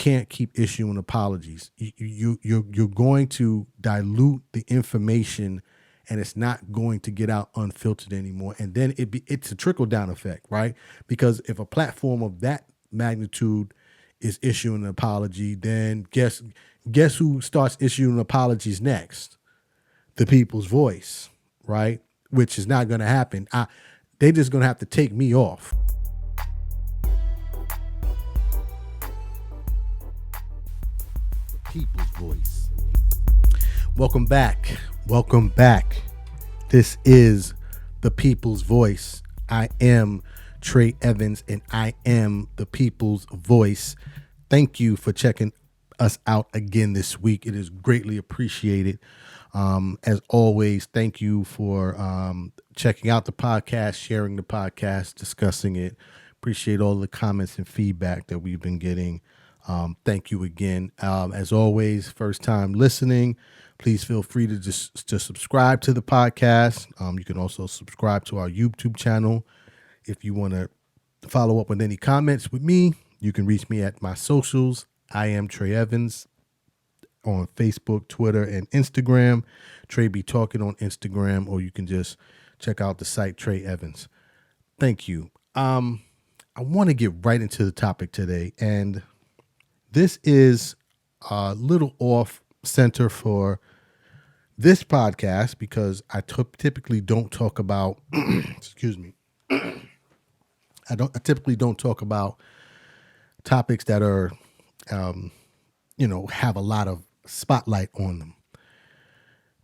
can't keep issuing apologies. You're going to dilute the information, and it's not going to get out unfiltered anymore. And then it's a trickle down effect, right? Because if a platform of that magnitude is issuing an apology, then guess who starts issuing apologies next? The People's Voice, right? Which is not going to happen. They're just going to have to take me off. People's Voice. Welcome back. Welcome back. This is the People's Voice. I am Trey Evans, and I am the People's Voice. Thank you for checking us out again this week. It is greatly appreciated. As always, thank you for checking out the podcast, sharing the podcast, discussing it. Appreciate all the comments and feedback that we've been getting. Thank you again. As always, first time listening, please feel free to just subscribe to the podcast. You can also subscribe to our YouTube channel. If you want to follow up with any comments with me, you can reach me at my socials. I am Trey Evans on Facebook, Twitter, and Instagram. Trey Be Talking on Instagram, or you can just check out the site Trey Evans. Thank you. I want to get right into the topic today, and this is a little off center for this podcast because I typically don't talk about, excuse me, I typically don't talk about topics that are, have a lot of spotlight on them.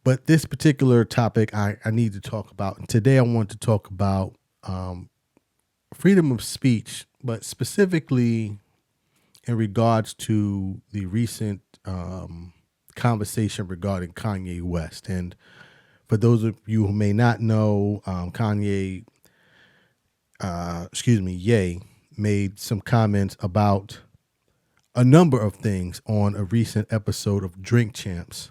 But this particular topic I need to talk about. And today I want to talk about freedom of speech, but specifically in regards to the recent conversation regarding Kanye West. And for those of you who may not know, Ye made some comments about a number of things on a recent episode of Drink Champs.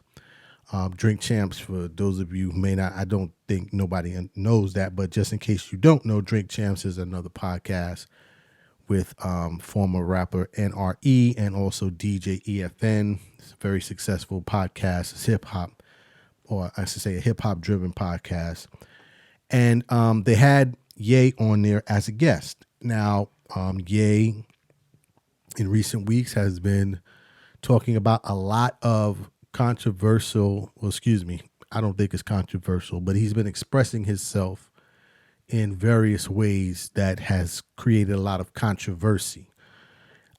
Drink Champs, for those of you who may not, I don't think nobody knows that, but just in case you don't know, Drink Champs is another podcast with former rapper NRE and also DJ EFN. It's a very successful podcast. It's hip-hop, or I should say a hip-hop driven podcast. And they had Ye on there as a guest. Now, Ye in recent weeks has been talking about a lot of controversial, I don't think it's controversial, but he's been expressing himself in various ways that has created a lot of controversy,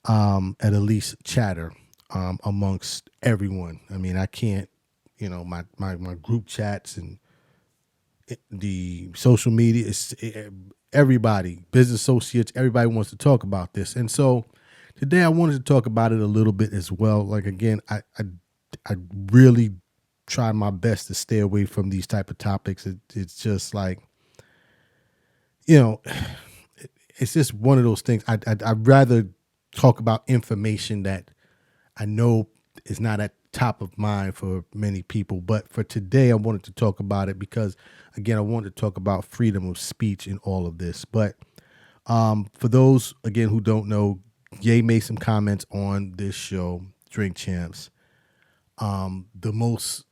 at least chatter amongst everyone. I mean, I can't, my group chats and the social media, everybody, business associates, everybody wants to talk about this. And so today I wanted to talk about it a little bit as well. Like, again, I really try my best to stay away from these type of topics. It's just like, it's just one of those things. I'd rather talk about information that I know is not at top of mind for many people. But for today, I wanted to talk about it because, again, I wanted to talk about freedom of speech in all of this. But for those, again, who don't know, Ye made some comments on this show, Drink Champs. The most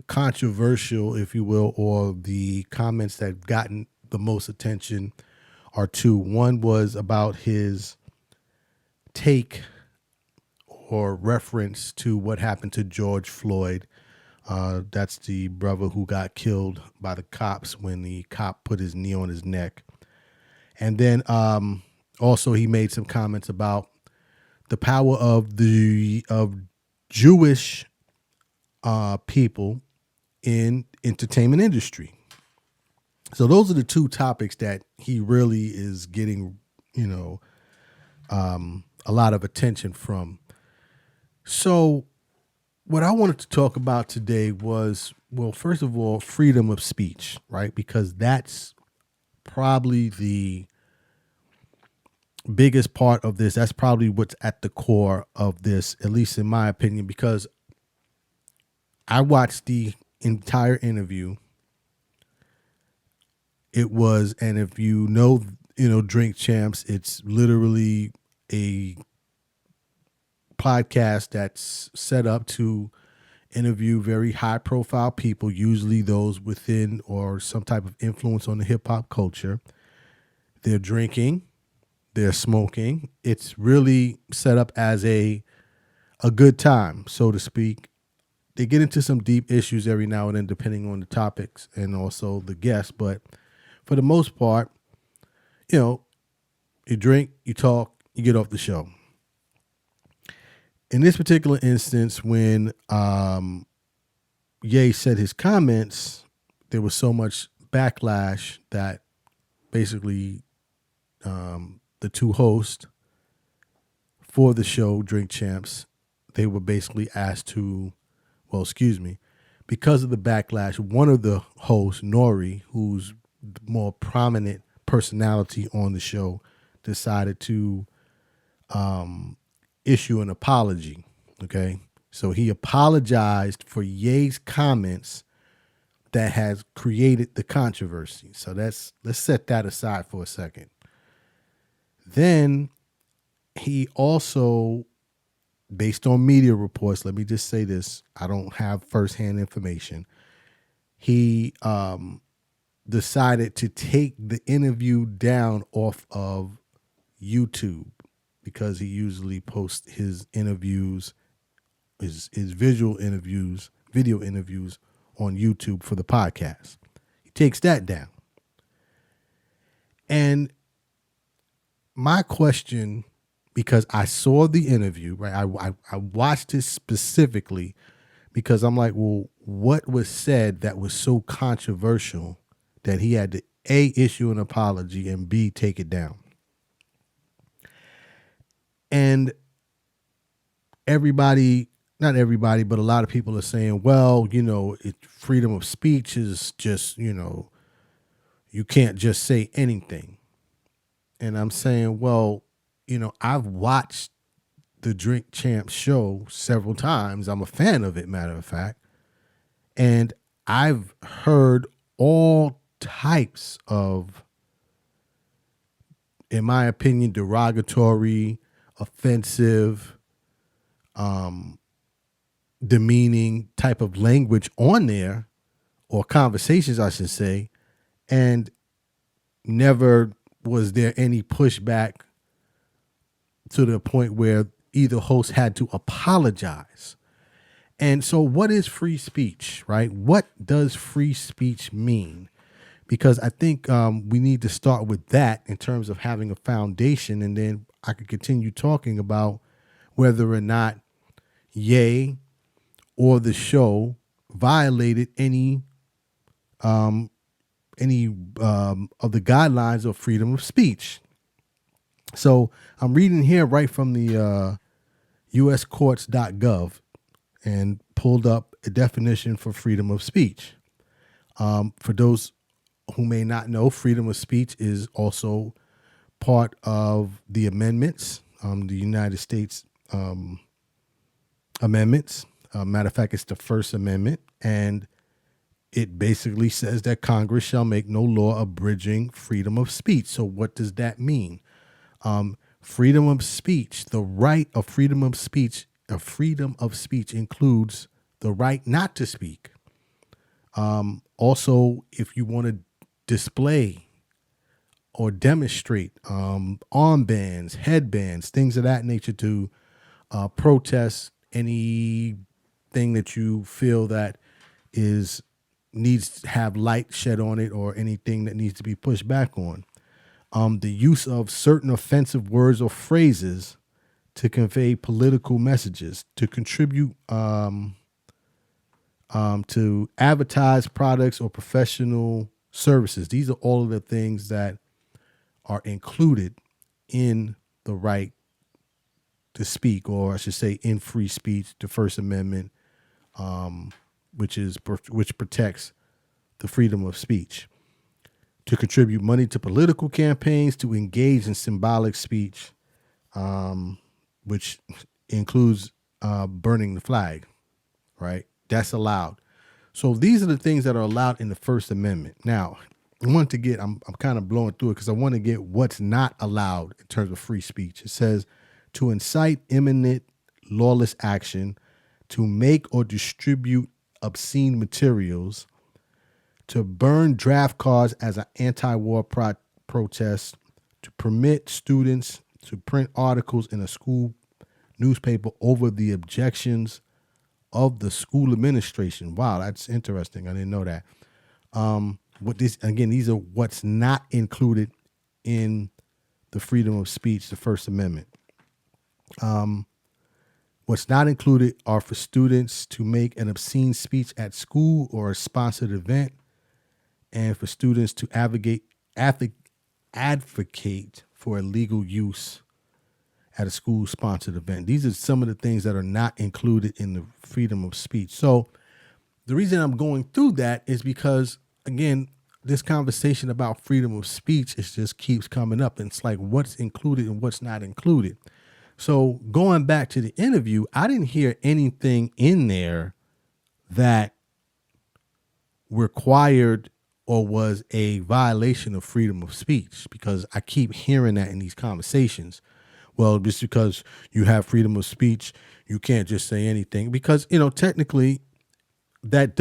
controversial, if you will, or the comments that have gotten the most attention are two. One was about his take or reference to what happened to George Floyd. That's the brother who got killed by the cops when the cop put his knee on his neck. And then also he made some comments about the power of Jewish people in entertainment industry. So those are the two topics that he really is getting, a lot of attention from. So what I wanted to talk about today was, well, first of all, freedom of speech, right? Because that's probably the biggest part of this. That's probably what's at the core of this, at least in my opinion, because I watched the entire interview. It was, and if Drink Champs, it's literally a podcast that's set up to interview very high profile people, usually those within or some type of influence on the hip hop culture. They're drinking, they're smoking. It's really set up as a good time, so to speak. They get into some deep issues every now and then, depending on the topics and also the guests. But for the most part, you know, you drink, you talk, you get off the show. In this particular instance, when Ye said his comments, there was so much backlash that basically the two hosts for the show, Drink Champs, they were basically asked to, because of the backlash, one of the hosts, Nori, who's the more prominent personality on the show, decided to issue an apology. Okay. So he apologized for Ye's comments that has created the controversy. So let's set that aside for a second. Then he also, based on media reports, let me just say this, I don't have firsthand information. He decided to take the interview down off of YouTube because he usually posts his interviews, his visual interviews, video interviews on YouTube for the podcast. He takes that down. And my question, because I saw the interview, right? I watched it specifically because I'm like, well, what was said that was so controversial that he had to A, issue an apology, and B, take it down? And everybody, not everybody, but a lot of people are saying, well, freedom of speech is just, you can't just say anything. And I'm saying, well, I've watched the Drink Champs show several times. I'm a fan of it, matter of fact. And I've heard all types of, in my opinion, derogatory, offensive, demeaning type of language on there, or conversations, I should say, and never was there any pushback to the point where either host had to apologize. And so what is free speech, right? What does free speech mean? Because I think we need to start with that in terms of having a foundation, and then I could continue talking about whether or not Ye or the show violated any of the guidelines of freedom of speech. So I'm reading here right from the uscourts.gov and pulled up a definition for freedom of speech. For those who may not know, freedom of speech is also part of the amendments, the United States amendments. Matter of fact, it's the First Amendment, and it basically says that Congress shall make no law abridging freedom of speech. So what does that mean? Freedom of speech, the right of freedom of speech includes the right not to speak. Also, if you want to display or demonstrate armbands, headbands, things of that nature to protest anything that you feel that needs to have light shed on it, or anything that needs to be pushed back on. The use of certain offensive words or phrases to convey political messages, to contribute to advertise products or professional services. These are all of the things that are included in the right to speak, or I should say in free speech, the First Amendment, which protects the freedom of speech. To contribute money to political campaigns, to engage in symbolic speech, which includes burning the flag, right? That's allowed. So these are the things that are allowed in the First Amendment. Now, I'm kind of blowing through it because I want to get what's not allowed in terms of free speech. It says to incite imminent lawless action, to make or distribute obscene materials, to burn draft cards as an anti-war protest, to permit students to print articles in a school newspaper over the objections of the school administration. Wow, that's interesting. I didn't know that. What this again? These are what's not included in the freedom of speech, the First Amendment. What's not included are for students to make an obscene speech at school or a sponsored event, and for students to advocate for illegal use at a school-sponsored event. These are some of the things that are not included in the freedom of speech. So the reason I'm going through that is because, again, this conversation about freedom of speech just keeps coming up. And it's like, what's included and what's not included. So going back to the interview, I didn't hear anything in there that required or was a violation of freedom of speech, because I keep hearing that in these conversations. Well, just because you have freedom of speech, you can't just say anything, because, technically that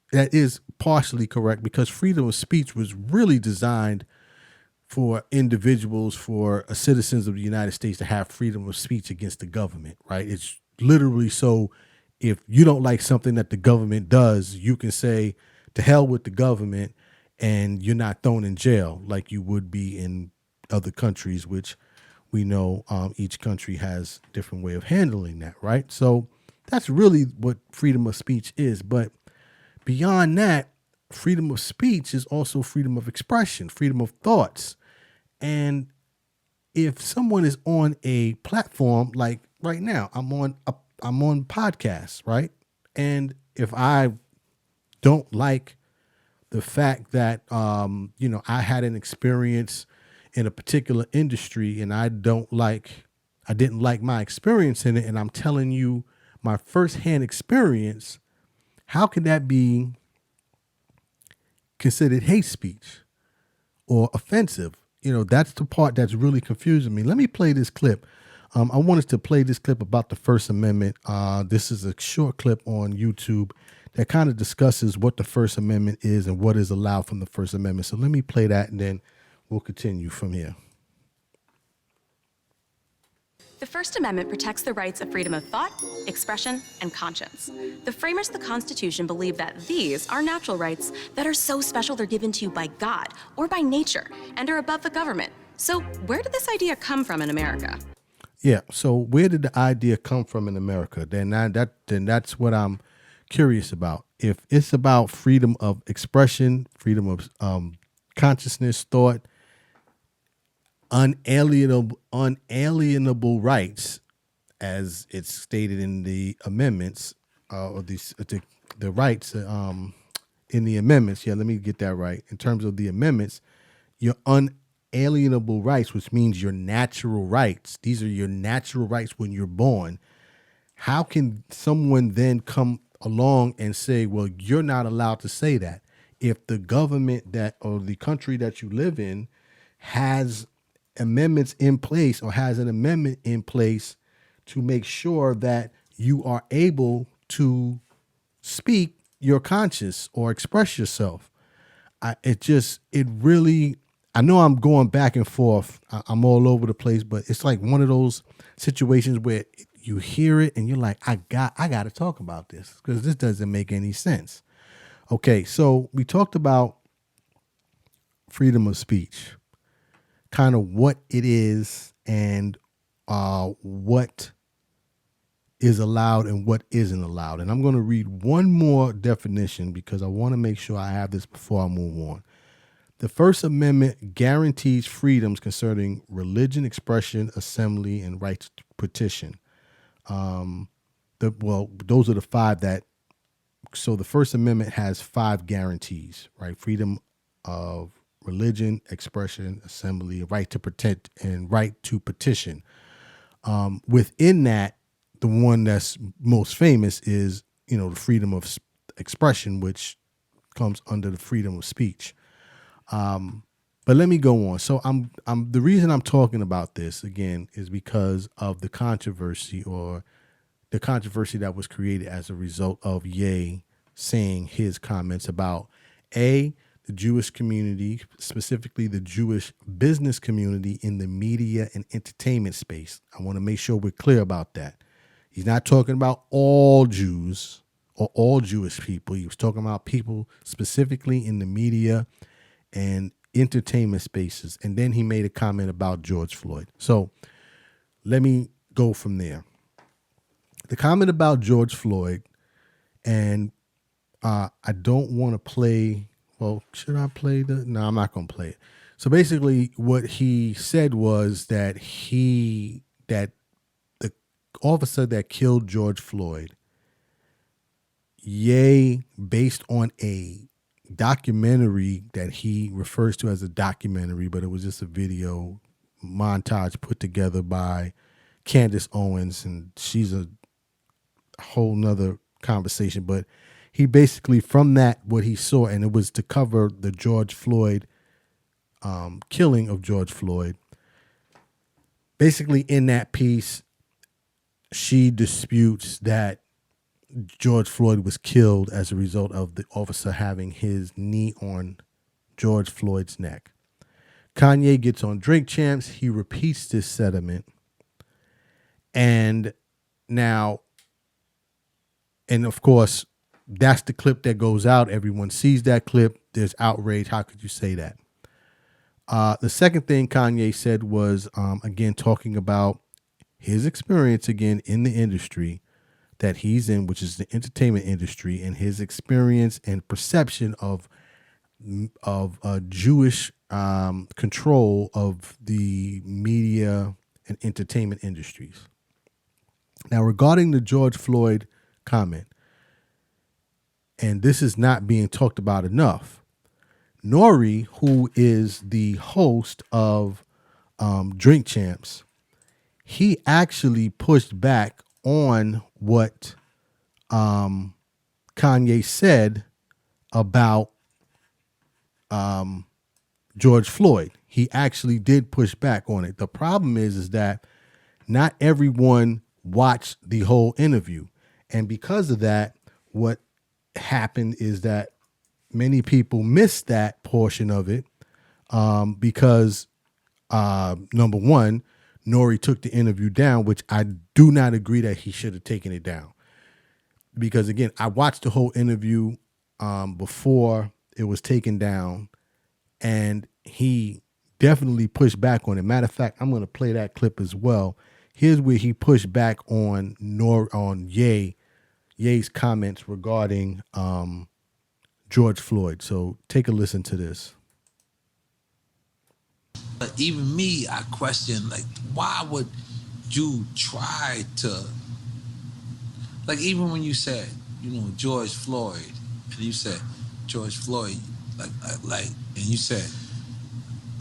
is partially correct, because freedom of speech was really designed for individuals, for citizens of the United States to have freedom of speech against the government, right? It's literally so if you don't like something that the government does, you can say to hell with the government and you're not thrown in jail like you would be in other countries, which we know each country has a different way of handling that, right? So that's really what freedom of speech is. But beyond that, freedom of speech is also freedom of expression, freedom of thoughts. And if someone is on a platform like right now, I'm on podcasts, right? And if I don't like the fact that I had an experience in a particular industry and I didn't like my experience in it, and I'm telling you my firsthand experience, how can that be considered hate speech or offensive? That's the part that's really confusing me. Let me play this clip. I wanted to play this clip about the First Amendment. This is a short clip on YouTube that kind of discusses what the First Amendment is and what is allowed from the First Amendment. So let me play that and then we'll continue from here. The First Amendment protects the rights of freedom of thought, expression, and conscience. The framers of the Constitution believe that these are natural rights that are so special they're given to you by God or by nature and are above the government. So where did this idea come from in America? Yeah, so where did the idea come from in America? Then that's what I'm curious about. If it's about freedom of expression, freedom of consciousness, thought, unalienable rights, as it's stated in the amendments, or the rights in the amendments. Yeah, let me get that right. In terms of the amendments, your unalienable rights, which means your natural rights. These are your natural rights when you're born. How can someone then come along and say, well, you're not allowed to say that, if the government or the country that you live in has amendments in place, or has an amendment in place to make sure that you are able to speak your conscience or express yourself? I know I'm going back and forth. I'm all over the place, but it's like one of those situations where you hear it and you're like, I got to talk about this because this doesn't make any sense. Okay, so we talked about freedom of speech, kind of what it is and what is allowed and what isn't allowed. And I'm going to read one more definition because I want to make sure I have this before I move on. The First Amendment guarantees freedoms concerning religion, expression, assembly, and right to petition. Those are the five so the First Amendment has 5 guarantees, right? Freedom of religion, expression, assembly, right to protect, and right to petition. Within that, the one that's most famous is, the freedom of expression, which comes under the freedom of speech. But let me go on. So I'm the reason I'm talking about this again is because of the controversy that was created as a result of Ye saying his comments about the Jewish community, specifically the Jewish business community in the media and entertainment space. I want to make sure we're clear about that. He's not talking about all Jews or all Jewish people. He was talking about people specifically in the media and entertainment spaces. And then he made a comment about George Floyd. So let me go from there. The comment about George Floyd, and I don't want to play. Well, should I play the? No, I'm not going to play it. So basically, what he said was that that the officer that killed George Floyd, based on a documentary that he refers to as a documentary, but it was just a video montage put together by Candace Owens, and she's a whole nother conversation. But he basically, from that, what he saw, and it was to cover the George Floyd killing of George Floyd. Basically, in that piece, she disputes that George Floyd was killed as a result of the officer having his knee on George Floyd's neck. Kanye gets on Drink Champs. He repeats this sentiment. And now, and of course, that's the clip that goes out. Everyone sees that clip. There's outrage. How could you say that? The second thing Kanye said was, again, talking about his experience again in the industry that he's in, which is the entertainment industry, and his experience and perception of Jewish control of the media and entertainment industries. Now, regarding the George Floyd comment, and this is not being talked about enough, Nori, who is the host of Drink Champs, he actually pushed back on what Kanye said about George Floyd. He actually did push back on it. The problem is that not everyone watched the whole interview. And because of that, what happened is that many people missed that portion of it because, number one, Nori took the interview down, which I do not agree that he should have taken it down. Because, again, I watched the whole interview before it was taken down, and he definitely pushed back on it. Matter of fact, I'm going to play that clip as well. Here's where he pushed back on Ye's comments regarding George Floyd. So take a listen to this. But even me, I question, like, why would you try to, like, even when you said, George Floyd, and you said George Floyd, and you said,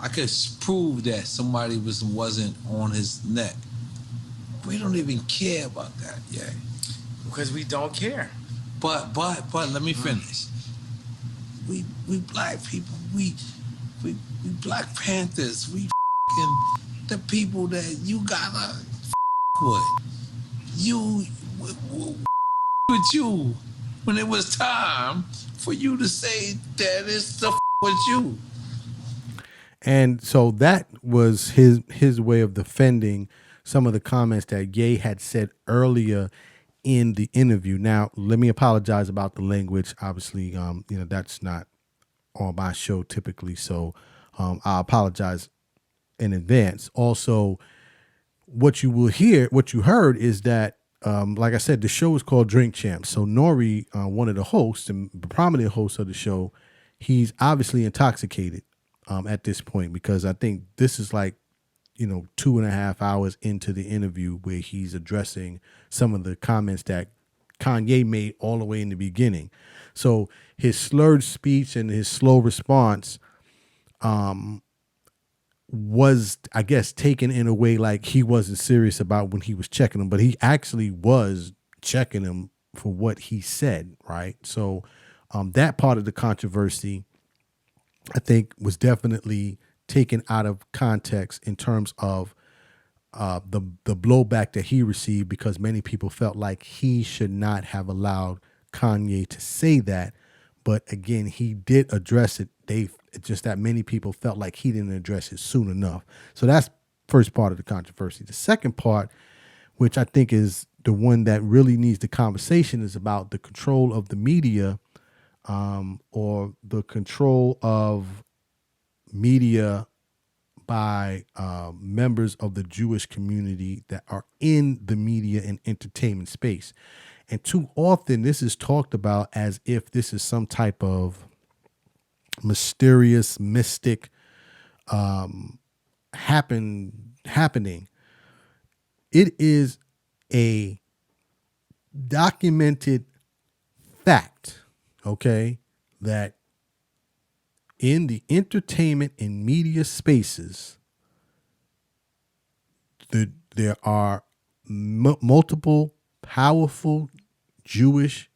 I could prove that somebody wasn't on his neck. We don't even care about that, yeah. Because we don't care. But let me finish. We black people, we Black Panthers, we the people that you gotta with. With you when it was time for you to say that it's the with you. And so that was his way of defending some of the comments that Ye had said earlier in the interview. Now, let me apologize about the language. Obviously, that's not on my show typically, so I apologize in advance. Also, what you heard is that, like I said, the show is called Drink Champs. So Nori, one of the hosts and prominent hosts of the show, he's obviously intoxicated at this point, because I think this is like, 2.5 hours into the interview where he's addressing some of the comments that Kanye made all the way in the beginning. So his slurred speech and his slow response was, I guess, taken in a way like he wasn't serious about when he was checking him, but he actually was checking him for what he said, right? So that part of the controversy, I think, was definitely taken out of context in terms of the blowback that he received, because many people felt like he should not have allowed Kanye to say that. But again, he did address it. Just that many people felt like he didn't address it soon enough. So that's first part of the controversy. The second part, which I think is the one that really needs the conversation, is about the control of the media, or the control of media by members of the Jewish community that are in the media and entertainment space. And too often this is talked about as if this is some type of mysterious, mystic happening. It is a documented fact, okay, that in the entertainment and media spaces, there are multiple powerful Jewish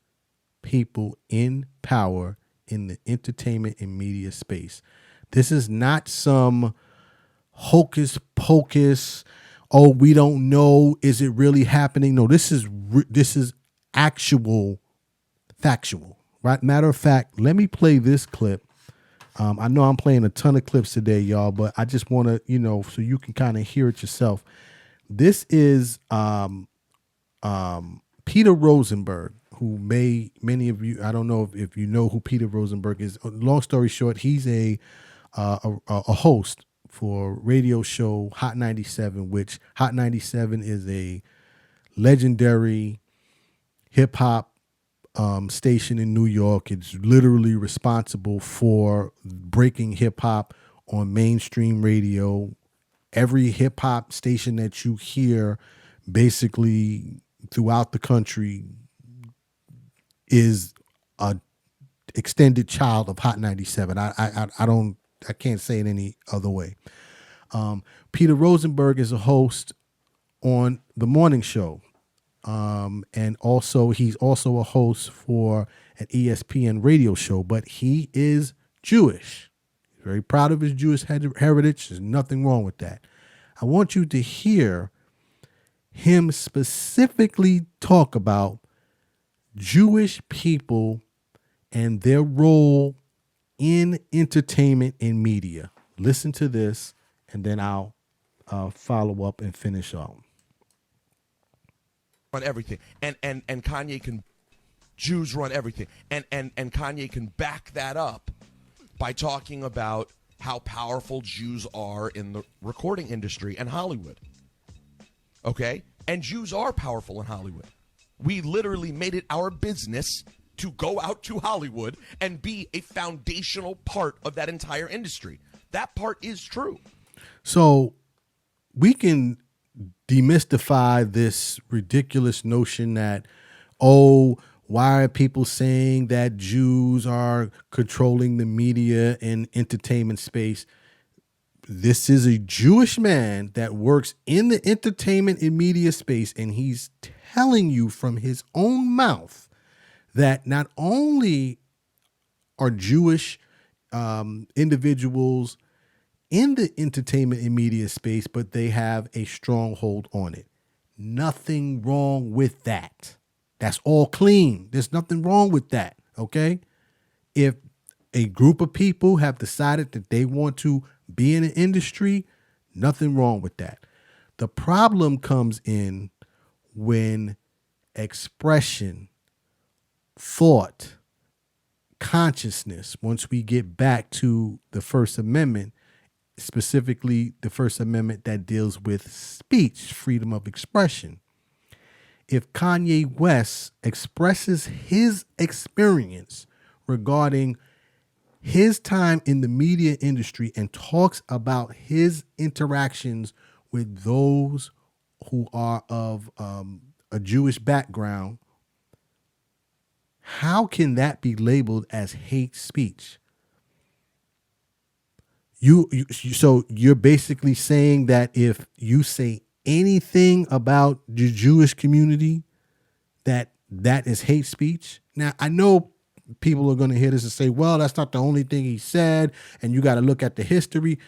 people in power in the entertainment and media space. This is not some hocus pocus. Oh, we don't know. Is it really happening? No, this is actual, factual. Right? Matter of fact, let me play this clip. I know I'm playing a ton of clips today, y'all, but I just want to, so you can kind of hear it yourself. This is Peter Rosenberg, who many of you, I don't know if you know who Peter Rosenberg is. Long story short, he's a host for radio show Hot 97, which Hot 97 is a legendary hip hop station in New York. It's literally responsible for breaking hip hop on mainstream radio. Every hip hop station that you hear basically throughout the country is a extended child of Hot 97. I can't say it any other way. Peter Rosenberg is a host on the morning show. And also he's also a host for an ESPN radio show, but he is Jewish. He's very proud of his Jewish heritage. There's nothing wrong with that. I want you to hear him specifically talk about Jewish people and their role in entertainment and media. Listen to this, and then I'll follow up and finish on. Run everything, and Kanye can, Jews run everything, and Kanye can back that up by talking about how powerful Jews are in the recording industry and Hollywood. Okay, and Jews are powerful in Hollywood. We literally made it our business to go out to Hollywood and be a foundational part of that entire industry. That part is true. So we can demystify this ridiculous notion that, oh, why are people saying that Jews are controlling the media and entertainment space? This is a Jewish man that works in the entertainment and media space, and he's telling you from his own mouth that not only are Jewish individuals in the entertainment and media space, but they have a stronghold on it. Nothing wrong with that. That's all clean. There's nothing wrong with that, okay? If a group of people have decided that they want to be in an industry, nothing wrong with that. The problem comes in when expression, thought, consciousness, once we get back to the First Amendment, specifically the First Amendment that deals with speech, freedom of expression. If Kanye West expresses his experience regarding his time in the media industry and talks about his interactions with those who are of a Jewish background, how can that be labeled as hate speech? So you're basically saying that if you say anything about the Jewish community, that is hate speech? Now, I know people are going to hear this and say, well, that's not the only thing he said, and you got to look at the history.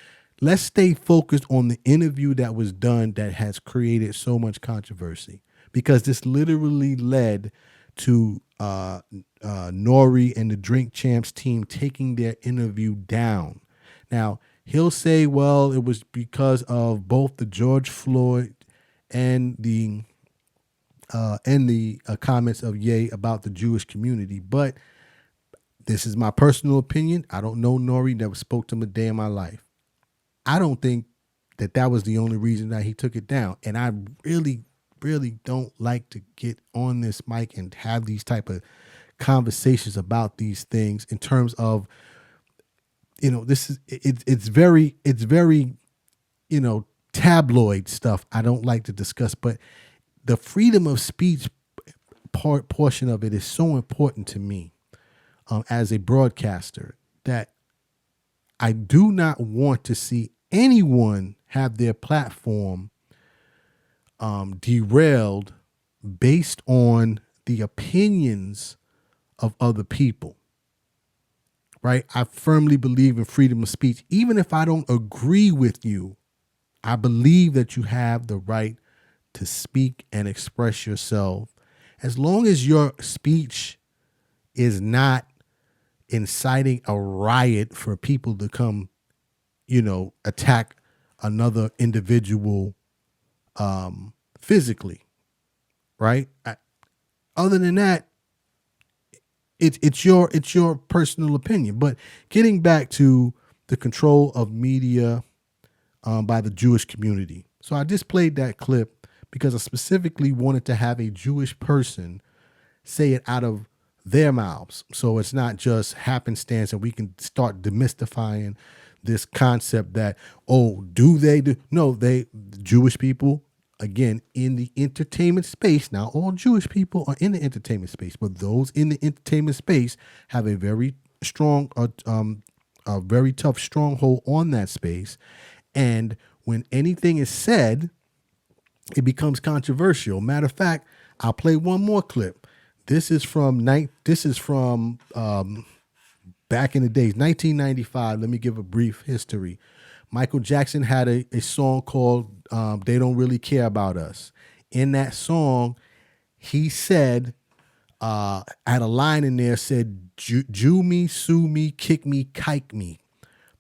let's stay focused on the interview that was done that has created so much controversy, because this literally led to Nori and the Drink Champs team taking their interview down. Now, he'll say, well, it was because of both the George Floyd and the comments of Ye about the Jewish community. But this is my personal opinion. I don't know Nori, never spoke to him a day in my life. I don't think that was the only reason that he took it down. And I really, really don't like to get on this mic and have these type of conversations about these things in terms of, this is, it's very, tabloid stuff. I don't like to discuss, but the freedom of speech portion of it is so important to me as a broadcaster, that I do not want to see anyone have their platform derailed based on the opinions of other people. Right? I firmly believe in freedom of speech. Even if I don't agree with you, I believe that you have the right to speak and express yourself, as long as your speech is not inciting a riot for people to come, attack another individual physically, right? Other than that, it's your personal opinion. But getting back to the control of media by the Jewish community. So I just played that clip because I specifically wanted to have a Jewish person say it out of their mouths. So it's not just happenstance, and we can start demystifying this concept that, do they do? No, Jewish people, again, in the entertainment space. Now, all Jewish people are in the entertainment space, but those in the entertainment space have a very strong, a very tough stronghold on that space. And when anything is said, it becomes controversial. Matter of fact, I'll play one more clip. This is from back in the days, 1995. Let me give a brief history. Michael Jackson had a song called They Don't Really Care About Us. In that song, he said, had a line in there, said, Jew me, sue me, kick me, kike me.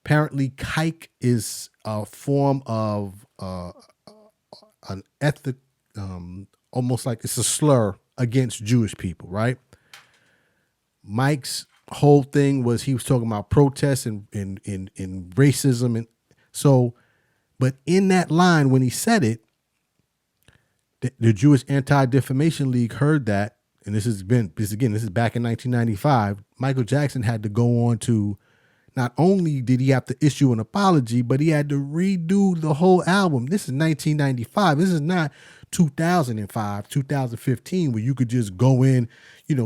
Apparently, kike is a form of an ethnic, almost like it's a slur against Jewish people, right? Mike's whole thing was he was talking about protests and racism. And so, but in that line, when he said it, the Jewish Anti-Defamation League heard that, and this is back in 1995. Michael Jackson had to go on to, not only did he have to issue an apology, but he had to redo the whole album. This is 1995. This is not 2005, 2015, where you could just go in,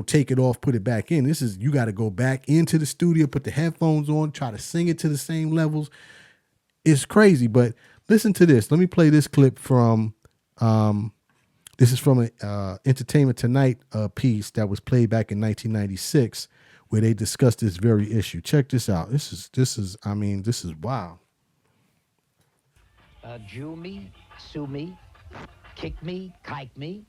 take it off, put it back in. This is, you got to go back into the studio, put the headphones on, try to sing it to the same levels. It's crazy, but listen to this. Let me play this clip from, this is from an Entertainment Tonight piece that was played back in 1996, where they discussed this very issue. Check this out. This is wow. Jew me, sue me, kick me, kike me.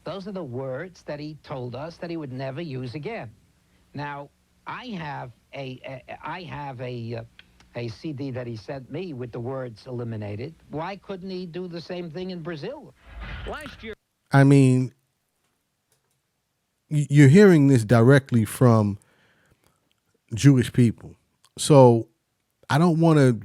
Those are the words that he told us that he would never use again. Now, I have a CD that he sent me with the words eliminated. Why couldn't he do the same thing in Brazil? Last year. I mean, you're hearing this directly from Jewish people. So I don't want to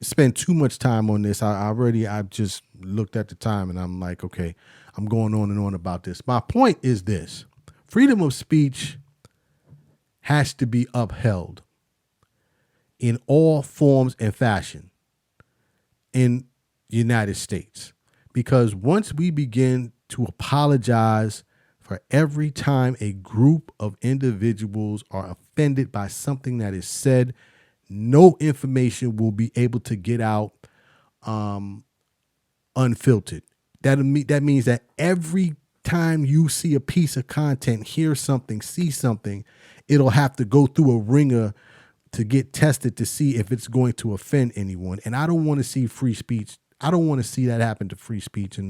spend too much time on this. I've just looked at the time and I'm like, okay, I'm going on and on about this. My point is this: freedom of speech has to be upheld in all forms and fashion in the United States. Because once we begin to apologize for every time a group of individuals are offended by something that is said, no information will be able to get out unfiltered. That means that every time you see a piece of content, hear something, see something, it'll have to go through a ringer to get tested to see if it's going to offend anyone. And I don't want to see free speech. I don't want to see that happen to free speech in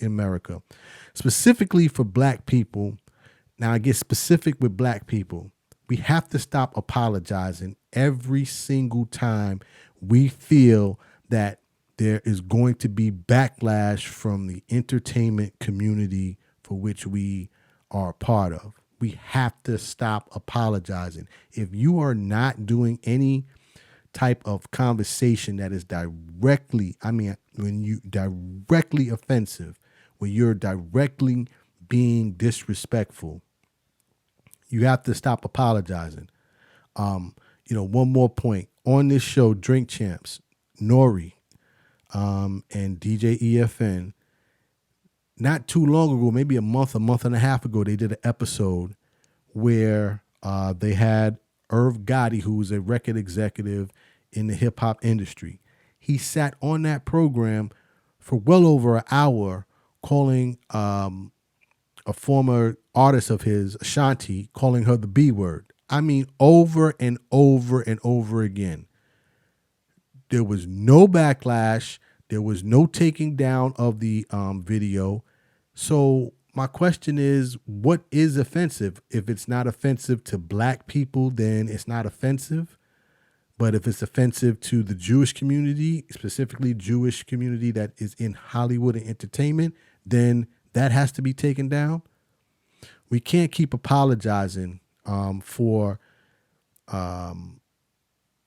America, specifically for black people. Now I get specific with black people. We have to stop apologizing every single time we feel that there is going to be backlash from the entertainment community for which we are a part of. We have to stop apologizing. If you are not doing any type of conversation that is directly, when you directly offensive, when you're directly being disrespectful, you have to stop apologizing. One more point on this show, Drink Champs, Nori, and DJ EFN, not too long ago, maybe a month and a half ago, they did an episode where they had Irv Gotti, who's a record executive in the hip hop industry. He sat on that program for well over an hour, calling a former artist of his, Ashanti, calling her the B word. I mean, over and over and over again. There was no backlash. There was no taking down of the video. So my question is, what is offensive? If it's not offensive to black people, then it's not offensive. But if it's offensive to the Jewish community, specifically Jewish community that is in Hollywood and entertainment, then that has to be taken down. We can't keep apologizing for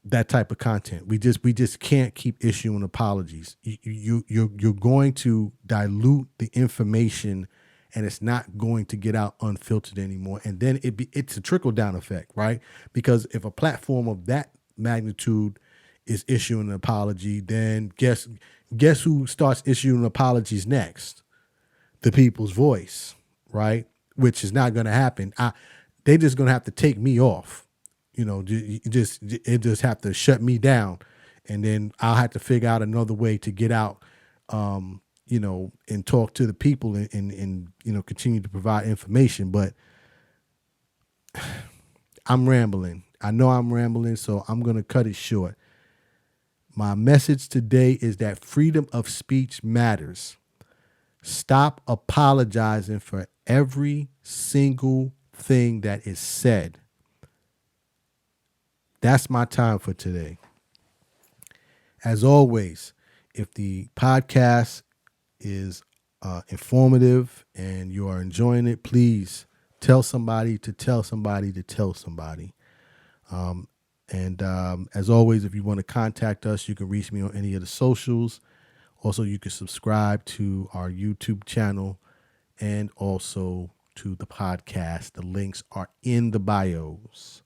that type of content. We just can't keep issuing apologies. You're going to dilute the information, and it's not going to get out unfiltered anymore. And then it's a trickle down effect, right? Because if a platform of that magnitude is issuing an apology, then guess who starts issuing apologies next? The People's Voice, right? Which is not going to happen. They just going to have to take me off. It just have to shut me down, and then I'll have to figure out another way to get out, and talk to the people and continue to provide information. But I'm rambling. I know I'm rambling, so I'm going to cut it short. My message today is that freedom of speech matters. Stop apologizing for every single thing that is said. That's my time for today. As always, if the podcast is informative and you are enjoying it, please tell somebody to tell somebody to tell somebody. As always, if you want to contact us, you can reach me on any of the socials. Also, you can subscribe to our YouTube channel and also to the podcast. The links are in the bios.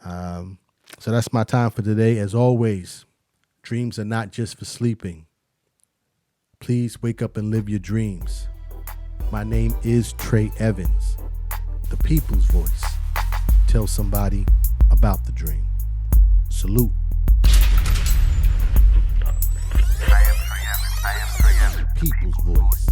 So that's my time for today. As always, dreams are not just for sleeping. Please wake up and live your dreams. My name is Trey Evans, the People's Voice. Tell somebody about the dream. Salute. People's Voice.